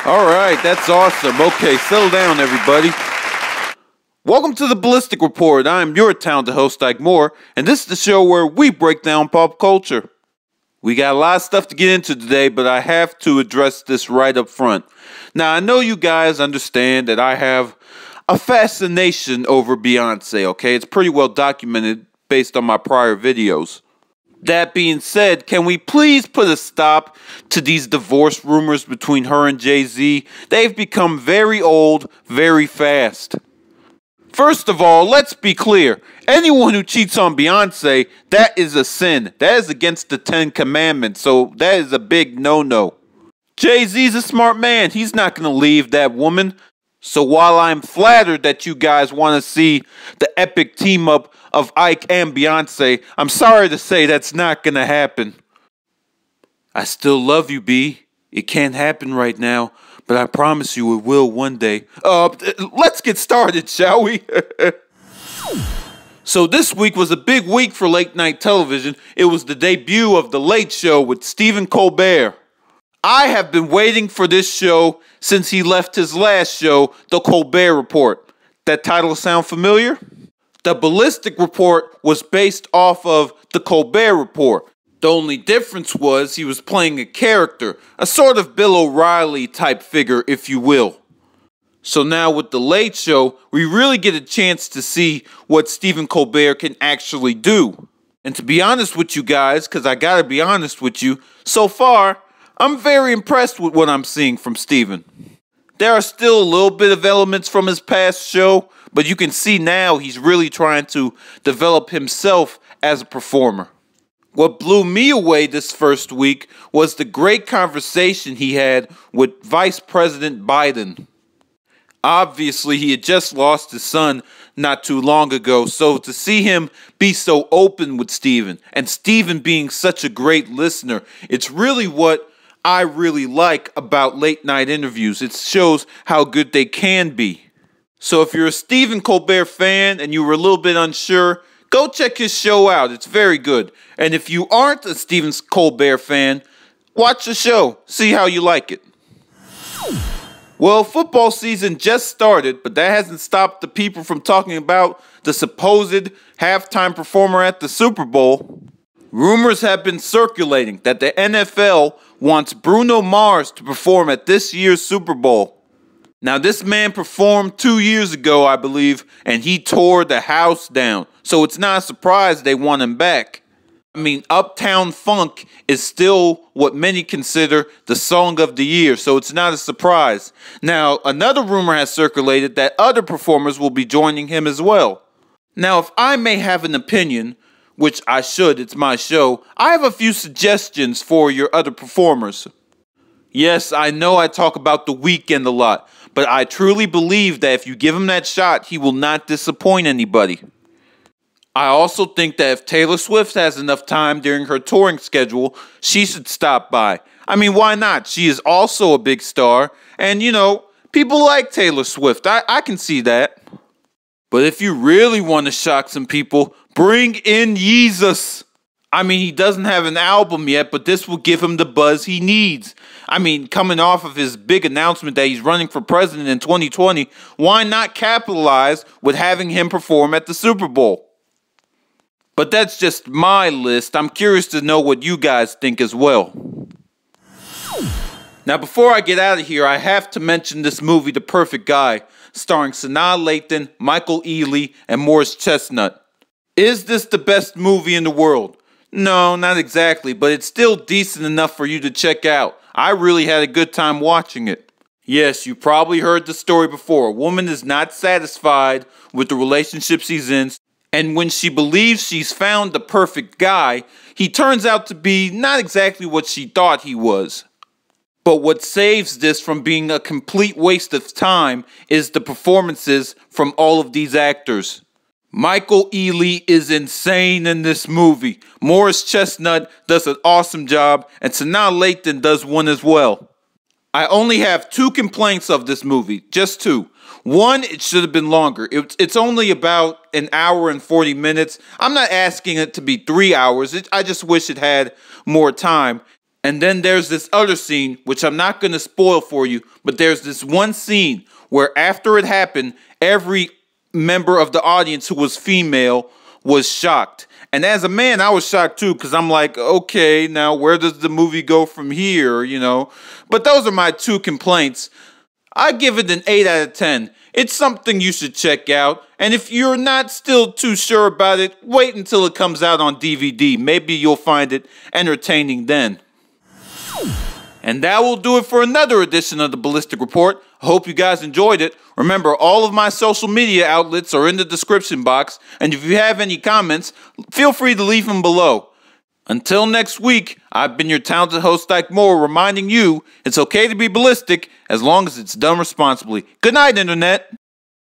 All right, that's awesome. Okay, settle down, everybody. Welcome to the Ballistic Report. I'm your talented host, Ike Moore, and this is the show where we break down pop culture. We got a lot of stuff to get into today, but I have to address this right up front. Now, I know you guys understand that I have a fascination over Beyonce, okay? It's pretty well documented based on my prior videos. That being said, can we please put a stop to these divorce rumors between her and Jay-Z? They've become very old, very fast. First of all, let's be clear. Anyone who cheats on Beyonce, that is a sin. That is against the 10 Commandments, so that is a big no-no. Jay-Z's a smart man. He's not going to leave that woman. So while I'm flattered that you guys want to see the epic team-up of Ike and Beyonce, I'm sorry to say that's not going to happen. I still love you, B. It can't happen right now, but I promise you it will one day. Let's get started, shall we? So this week was a big week for late night television. It was the debut of The Late Show with Stephen Colbert. I have been waiting for this show since he left his last show, The Colbert Report. That title sound familiar? The Ballistic Report was based off of The Colbert Report. The only difference was he was playing a character, a sort of Bill O'Reilly type figure, if you will. So now with The Late Show, we really get a chance to see what Stephen Colbert can actually do. And to be honest with you guys, because I gotta be honest with you, so far, I'm very impressed with what I'm seeing from Stephen. There are still a little bit of elements from his past show, but you can see now he's really trying to develop himself as a performer. What blew me away this first week was the great conversation he had with Vice President Biden. Obviously, he had just lost his son not too long ago, so to see him be so open with Stephen, and Stephen being such a great listener, it's really what I really like about late night interviews. It shows how good they can be. So if you're a Stephen Colbert fan and you were a little bit unsure, go check his show out. It's very good. And if you aren't a Stephen Colbert fan, watch the show. See how you like it. Well, football season just started, but that hasn't stopped the people from talking about the supposed halftime performer at the Super Bowl. Rumors have been circulating that the NFL wants Bruno Mars to perform at this year's Super Bowl. Now, this man performed 2 years ago, I believe, and he tore the house down. So it's not a surprise they want him back. I mean, Uptown Funk is still what many consider the song of the year, so it's not a surprise. Now, another rumor has circulated that other performers will be joining him as well. Now, if I may have an opinion, which I should, it's my show, I have a few suggestions for your other performers. Yes, I know I talk about The Weeknd a lot, but I truly believe that if you give him that shot, he will not disappoint anybody. I also think that if Taylor Swift has enough time during her touring schedule, she should stop by. I mean, why not? She is also a big star, and you know, people like Taylor Swift. I can see that. But if you really want to shock some people, bring in Yeezus. I mean, he doesn't have an album yet, but this will give him the buzz he needs. I mean, coming off of his big announcement that he's running for president in 2020, why not capitalize with having him perform at the Super Bowl? But that's just my list. I'm curious to know what you guys think as well. Now, before I get out of here, I have to mention this movie, The Perfect Guy, starring Sanaa Lathan, Michael Ealy, and Morris Chestnut. Is this the best movie in the world? No, not exactly, but it's still decent enough for you to check out. I really had a good time watching it. Yes, you probably heard the story before. A woman is not satisfied with the relationship she's in, and when she believes she's found the perfect guy, he turns out to be not exactly what she thought he was. But what saves this from being a complete waste of time is the performances from all of these actors. Michael Ealy is insane in this movie. Morris Chestnut does an awesome job, and Sanaa Lathan does one as well. I only have 2 complaints of this movie, just 2. One, it should have been longer. It's only about an hour and 40 minutes. I'm not asking it to be 3 hours. I just wish it had more time. And then there's this other scene, which I'm not going to spoil for you, but there's this one scene where after it happened, every member of the audience who was female was shocked. And as a man, I was shocked too, because I'm like, okay, now where does the movie go from here, you know? But those are my two complaints. I give it an 8 out of 10. It's something you should check out. And if you're not still too sure about it, wait until it comes out on DVD. Maybe you'll find it entertaining then. And that will do it for another edition of the Ballistic Report. I hope you guys enjoyed it. Remember, all of my social media outlets are in the description box. And if you have any comments, feel free to leave them below. Until next week, I've been your talented host, Ike Moore, reminding you it's okay to be ballistic as long as it's done responsibly. Good night, Internet.